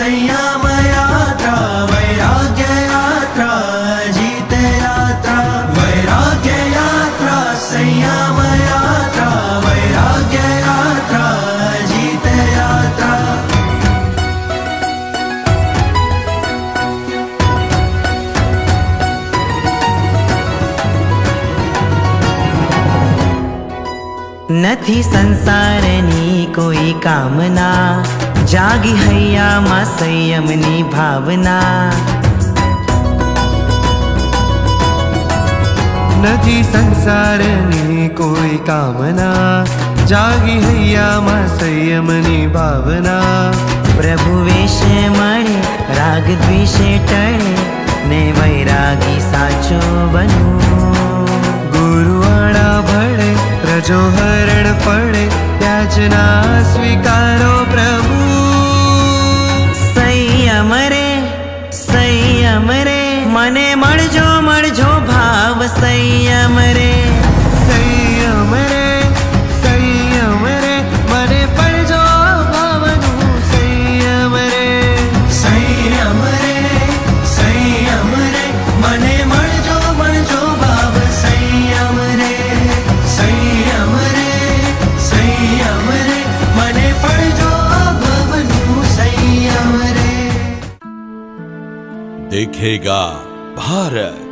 संयम यात्रा वैराग्य यात्रा जीत यात्रा वैराग्य यात्रा संयम यात्रा वैराग्य यात्रा जीत यात्रा નથી સંસારની કોઈ કામના જાગી હૈયામાં સંયમની ભાવના નથી સંસારની કોઈ કામના જાગી હૈયામાં સંયમની ભાવના પ્રભુ વેશે મળે રાગ દ્વેષે ટળે ને વૈરાગી સાચો બનવું ગુરુવાળા ભળે રજો હરણ પડે યાચના સ્વીકારો પ્રભુ સંયમ રે મને મળજો મળજો ભાવ સંયમ રે સંયમ રે મને પડજો ભાવનું સંયમ રે संयम रे मने मळजो मळजो भाव संयम रे मने फळजो भवनु संयम रे देखेगा भारत।